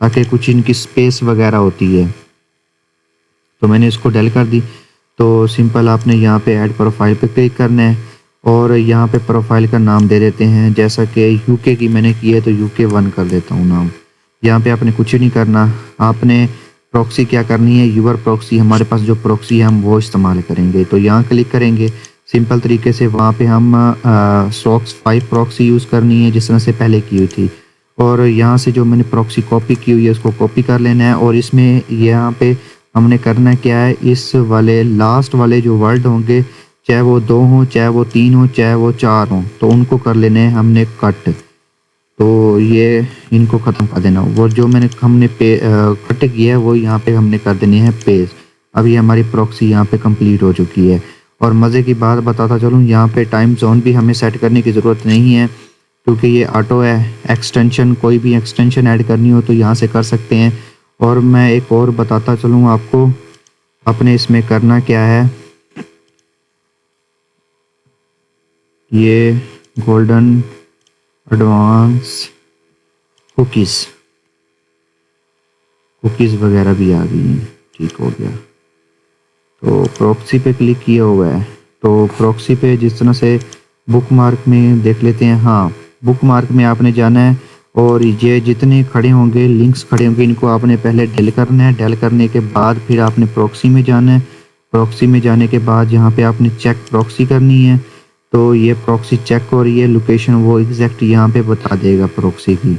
تاکہ کچھ ان کی اسپیس وغیرہ ہوتی ہے. تو میں نے اس کو ڈیل کر دی. تو سمپل آپ نے یہاں پہ ایڈ پروفائل پہ کلک کرنا ہے اور یہاں پہ پروفائل کا نام دے دیتے ہیں. جیسا کہ یو کے کی میں نے کی ہے تو UK1 کر دیتا ہوں نام. یہاں پہ آپ نے کچھ نہیں کرنا. آپ نے پروکسی کیا کرنی ہے, یور پروکسی. ہمارے پاس جو پروکسی ہے ہم وہ استعمال کریں گے. تو یہاں کلک کریں گے سمپل طریقے سے. وہاں پہ ہم SOCKS 5 پروکسی یوز کرنی ہے جس طرح سے پہلے کی ہوئی تھی. اور یہاں سے جو میں نے پروکسی کاپی کی ہوئی ہے اس کو کاپی کر لینا ہے. اور اس میں یہاں پہ ہم نے کرنا کیا ہے, اس والے لاسٹ والے جو ورڈ ہوں گے, چاہے وہ 2 ہوں, چاہے وہ 3 ہوں, چاہے وہ 4 ہوں, تو ان کو کر لینے ہیں ہم نے کٹ. تو یہ ان کو ختم کر دینا. وہ جو ہم نے کٹ کیا ہے وہ یہاں پہ ہم نے کر دینے ہیں پیسٹ. اب یہ ہماری پروکسی یہاں پہ کمپلیٹ ہو چکی ہے. اور مزے کی بات بتاتا چلوں, یہاں پہ ٹائم زون بھی ہمیں سیٹ کرنے کی ضرورت نہیں ہے کیونکہ یہ آٹو ہے. ایکسٹینشن, کوئی بھی ایکسٹینشن ایڈ کرنی ہو تو یہاں سے کر سکتے ہیں. اور میں ایک اور بتاتا چلوں آپ کو, اپنے اس میں کرنا کیا ہے. یہ گولڈن ایڈوانس کوکیز وغیرہ بھی آ گئی ہیں. ٹھیک ہو گیا. تو پروکسی پہ کلک کیا ہوا ہے. تو پروکسی پہ جس طرح سے بک مارک میں دیکھ لیتے ہیں. ہاں, بک مارک میں آپ نے جانا ہے اور یہ جتنے کھڑے ہوں گے, لنکس کھڑے ہوں گے, ان کو آپ نے پہلے ڈیل کرنا ہے. ڈیل کرنے کے بعد پھر آپ نے پروکسی میں جانا ہے. پروکسی میں جانے کے بعد یہاں پہ آپ نے چیک پروکسی کرنی ہے. تو یہ پروکسی چیک ہو رہی ہے, لوکیشن وہ ایگزیکٹ یہاں پہ بتا دے گا پروکسی کی.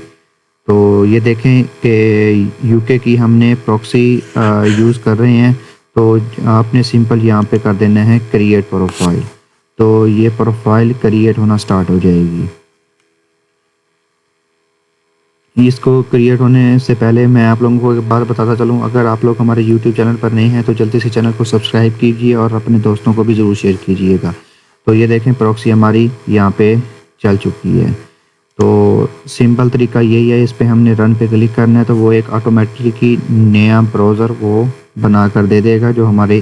تو یہ دیکھیں کہ UK کی ہم نے پروکسی یوز کر رہے ہیں. تو آپ نے سمپل یہاں پہ کر دینا ہے کریٹ پروفائل. تو یہ پروفائل کریٹ ہونا سٹارٹ ہو جائے گی. اس کو کریٹ ہونے سے پہلے میں آپ لوگوں کو ایک بات بتاتا چلوں, اگر آپ لوگ ہمارے YouTube چینل پر نہیں ہیں تو جلدی سے چینل کو سبسکرائب کیجیے اور اپنے دوستوں کو بھی ضرور شیئر کیجیے گا. تو یہ دیکھیں پروکسی ہماری یہاں پہ چل چکی ہے. تو سمپل طریقہ یہی ہے, اس پہ ہم نے رن پہ کلک کرنا ہے تو وہ ایک آٹومیٹکلی نیا براؤزر وہ بنا کر دے دے گا جو ہمارے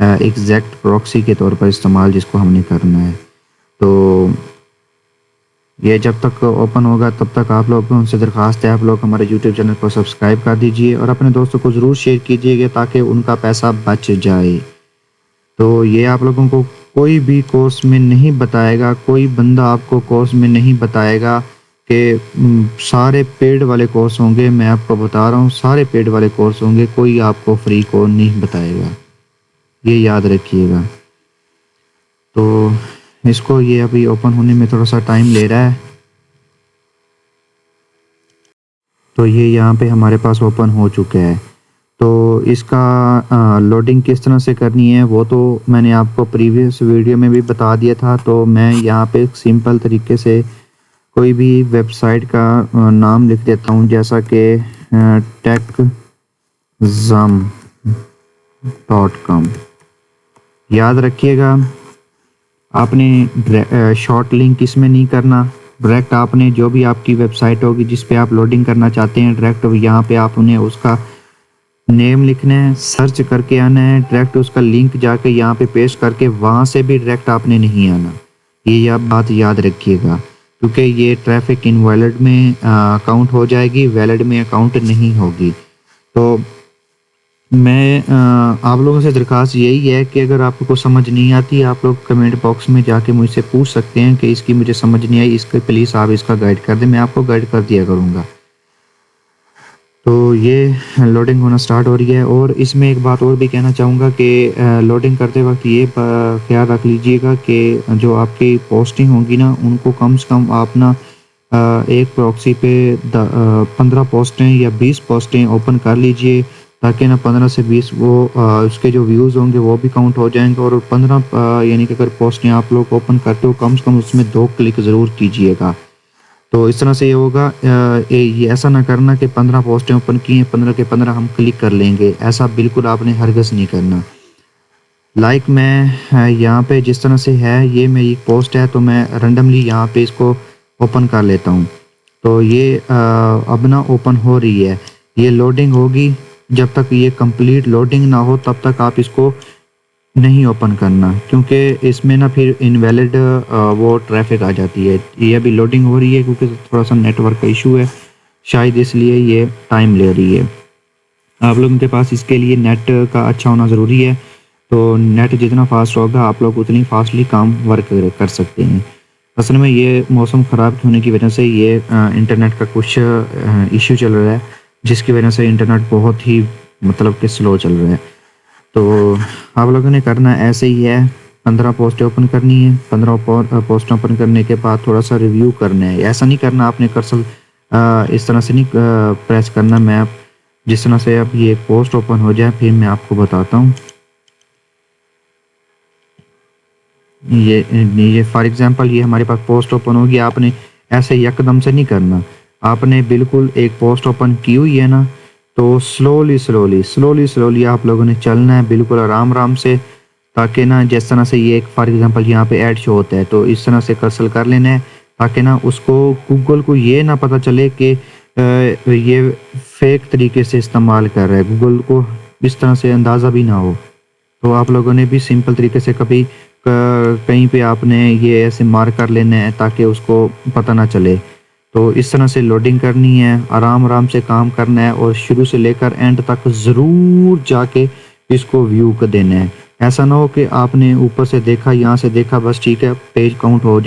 ایگزیکٹ پروکسی کے طور پر استعمال جس کو ہم نے کرنا ہے. تو یہ جب تک اوپن ہوگا تب تک آپ لوگوں سے درخواست ہے آپ لوگ ہمارے YouTube چینل کو سبسکرائب کر دیجئے اور اپنے دوستوں کو ضرور شیئر کیجئے گا تاکہ ان کا پیسہ بچ جائے. تو یہ آپ لوگوں کو کوئی بھی کورس میں نہیں بتائے گا, کوئی بندہ آپ کو کورس میں نہیں بتائے گا کہ سارے پیڈ والے کورس ہوں گے. میں آپ کو بتا رہا ہوں سارے پیڈ والے کورس ہوں گے, کوئی آپ کو فری کو نہیں بتائے گا, یہ یاد رکھیے گا. تو اس کو یہ ابھی اوپن ہونے میں تھوڑا سا ٹائم لے رہا ہے. تو یہ یہاں پہ ہمارے پاس اوپن ہو چکا ہے. تو اس کا لوڈنگ کس طرح سے کرنی ہے وہ تو میں نے آپ کو پریویس ویڈیو میں بھی بتا دیا تھا. تو میں یہاں پہ سمپل طریقے سے کوئی بھی ویب سائٹ کا نام لکھ دیتا ہوں, جیسا کہ techzam.com. یاد رکھیے گا آپ نے شارٹ لنک اس میں نہیں کرنا. ڈائریکٹ آپ نے جو بھی آپ کی ویب سائٹ ہوگی جس پہ آپ لوڈنگ کرنا چاہتے ہیں, ڈائریکٹ یہاں پہ آپ انہیں اس کا نیم لکھنا ہے, سرچ کر کے آنا ہے, ڈائریکٹ اس کا لنک جا کے یہاں پہ پیسٹ کر کے وہاں سے بھی ڈائریکٹ آپ نے نہیں آنا. یہ بات یاد رکھیے گا کیونکہ یہ ٹریفک انویلڈ میں اکاؤنٹ ہو جائے گی, ویلڈ میں اکاؤنٹ نہیں ہوگی. تو میں آپ لوگوں سے درخواست یہی ہے کہ اگر آپ کو سمجھ نہیں آتی آپ لوگ کمنٹ باکس میں جا کے مجھ سے پوچھ سکتے ہیں کہ اس کی مجھے سمجھ نہیں آئی, اس کے پلیز آپ اس کا گائیڈ کر دیں, میں آپ کو گائیڈ کر دیا کروں گا. تو یہ لوڈنگ ہونا سٹارٹ ہو رہی ہے. اور اس میں ایک بات اور بھی کہنا چاہوں گا کہ لوڈنگ کرتے وقت یہ خیال رکھ لیجئے گا کہ جو آپ کی پوسٹنگ ہوں گی نا ان کو کم سے کم آپ نا ایک پروکسی پہ 15 پوسٹیں یا 20 پوسٹیں اوپن کر لیجئے تاکہ نا 15 سے 20 وہ اس کے جو ویوز ہوں گے وہ بھی کاؤنٹ ہو جائیں گے. اور 15 یعنی کہ اگر پوسٹیں آپ لوگ اوپن کرتے ہو کم سے کم اس میں 2 کلک ضرور کیجئے گا. تو اس طرح سے یہ ہوگا, یہ ایسا نہ کرنا کہ 15 پوسٹیں اوپن کی ہیں 15 کے 15 ہم کلک کر لیں گے, ایسا بالکل آپ نے ہرگز نہیں کرنا. لائک میں یہاں پہ جس طرح سے ہے یہ میری ایک پوسٹ ہے تو میں رینڈملی یہاں پہ اس کو اوپن کر لیتا ہوں. تو یہ اب نا اوپن ہو رہی ہے, یہ لوڈنگ ہوگی. جب تک یہ کمپلیٹ لوڈنگ نہ ہو تب تک آپ اس کو نہیں اوپن کرنا کیونکہ اس میں نا پھر انویلڈ وہ ٹریفک آ جاتی ہے. یہ ابھی لوڈنگ ہو رہی ہے کیونکہ تھوڑا سا نیٹ ورک کا ایشو ہے. شاید اس لیے یہ ٹائم لے رہی ہے۔ آپ لوگوں کے پاس اس کے لیے نیٹ کا اچھا ہونا ضروری ہے، تو نیٹ جتنا فاسٹ ہوگا آپ لوگ اتنی فاسٹلی کام ورک کر سکتے ہیں۔ اصل میں یہ موسم خراب ہونے کی وجہ سے یہ انٹرنیٹ کا کچھ ایشو چل رہا ہے، جس کی وجہ سے انٹرنیٹ بہت ہی مطلب کہ سلو چل رہا ہے۔ تو آپ لوگوں نے کرنا ایسے ہی ہے، 15 پوسٹیں اوپن کرنی ہے، 15 پوسٹ اوپن کرنے کے بعد تھوڑا سا ریویو کرنا ہے۔ ایسا نہیں کرنا آپ نے کرسل اس طرح سے نہیں پریس کرنا۔ میں جس طرح سے اب یہ ایک پوسٹ اوپن ہو جائے پھر میں آپ کو بتاتا ہوں۔ یہ فار ایگزامپل یہ ہمارے پاس پوسٹ اوپن ہوگی، آپ نے ایسے یکدم سے نہیں کرنا، آپ نے بالکل ایک پوسٹ اوپن کی ہوئی ہے نا، تو سلولی آپ لوگوں نے چلنا ہے، بالکل آرام سے، تاکہ نا جس طرح سے یہ ایک فار ایگزامپل یہاں پہ ایڈ شو ہوتا ہے تو اس طرح سے کرسل کر لینا ہے، تاکہ نا اس کو گوگل کو یہ نہ پتہ چلے کہ یہ فیک طریقے سے استعمال کر رہا ہے، گوگل کو اس طرح سے اندازہ بھی نہ ہو۔ تو آپ لوگوں نے بھی سمپل طریقے سے کبھی کہیں پہ آپ نے یہ ایسے مارک کر لینا ہے تاکہ اس کو پتہ نہ چلے۔ تو اس طرح سے لوڈنگ کرنی ہے، آرام سے کام کرنا ہے، اور شروع سے لے کر اینڈ تک ضرور جا کے اس کو ویو کر دینا ہے۔ ایسا نہ ہو کہ آپ نے اوپر سے دیکھا، یہاں سے دیکھا، بس ٹھیک ہے پیج کاؤنٹ ہو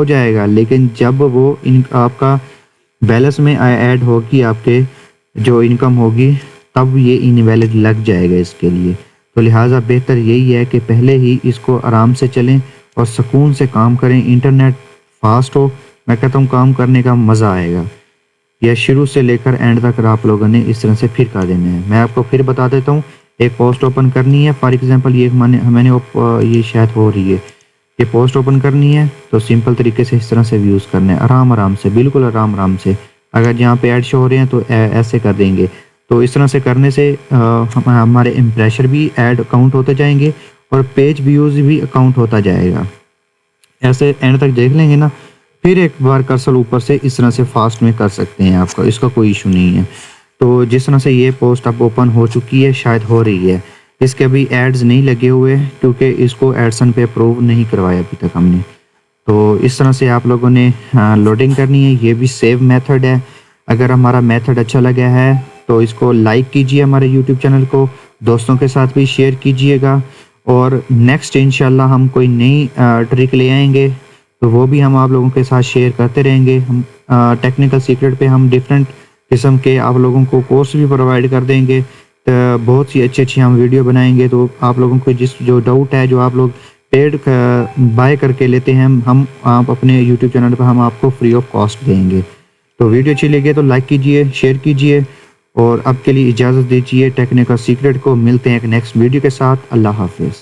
جائے گا، لیکن جب وہ آپ کا بیلنس میں ایڈ ہوگی، آپ کے جو انکم ہوگی، تب یہ انویلڈ لگ جائے گا اس کے لیے۔ تو لہٰذا بہتر یہی ہے کہ پہلے ہی اس کو آرام سے چلیں اور سکون سے کام کریں۔ انٹرنیٹ فاسٹ ہو، میں کہتا ہوں کام کرنے کا مزہ آئے گا۔ یا شروع سے لے کر اینڈ تک آپ لوگوں نے اس طرح سے پھر کر دینا ہے۔ میں آپ کو پھر بتا دیتا ہوں، ایک پوسٹ اوپن کرنی ہے، فار ایگزامپل یہ میں نے یہ شاید ہو رہی ہے، یہ پوسٹ اوپن کرنی ہے، تو سمپل طریقے سے اس طرح سے ویوز کرنا ہے، آرام سے، بالکل آرام سے۔ اگر جہاں پہ ایڈ شو ہو رہے ہیں تو ایسے کر دیں گے۔ تو اس طرح سے کرنے سے ہمارے امپریشر بھی ایڈ اکاؤنٹ ہوتے جائیں گے اور پیج ویوز بھی اکاؤنٹ ہوتا جائے گا۔ ایسے اینڈ تک دیکھ لیں گے نا، پھر ایک بار کرسل اوپر سے اس طرح سے فاسٹ میں کر سکتے ہیں، آپ کا اس کا کوئی ایشو نہیں ہے۔ تو جس طرح سے یہ پوسٹ اب اوپن ہو چکی ہے، شاید ہو رہی ہے، اس کے ابھی ایڈز نہیں لگے ہوئے کیونکہ اس کو ایڈسن پہ اپروو نہیں کروایا ابھی تک ہم نے۔ تو اس طرح سے آپ لوگوں نے لوڈنگ کرنی ہے، یہ بھی سیو میتھڈ ہے۔ اگر ہمارا میتھڈ اچھا لگا ہے تو اس کو لائک کیجئے، ہمارے یوٹیوب چینل کو دوستوں کے ساتھ بھی شیئر کیجئے گا، اور نیکسٹ انشاءاللہ ہم کوئی نئی ٹرک لے آئیں گے تو وہ بھی ہم آپ لوگوں کے ساتھ شیئر کرتے رہیں گے۔ ہم ٹیکنیکل سیکرٹ پہ ہم ڈیفرنٹ قسم کے آپ لوگوں کو کورس بھی پرووائڈ کر دیں گے، بہت سی اچھی ہم ویڈیو بنائیں گے۔ تو آپ لوگوں کو جو ڈاؤٹ ہے، جو آپ لوگ پیڈ بائی کر کے لیتے ہیں، ہم آپ اپنے یوٹیوب چینل پہ ہم آپ کو فری آف کاسٹ دیں گے۔ تو ویڈیو اچھی لگے تو لائک کیجئے، شیئر کیجئے، اور اب کے لیے اجازت دیجیے ٹیکنیکل سیکرٹ کو۔ ملتے ہیں ایک نیکسٹ ویڈیو کے ساتھ۔ اللہ حافظ۔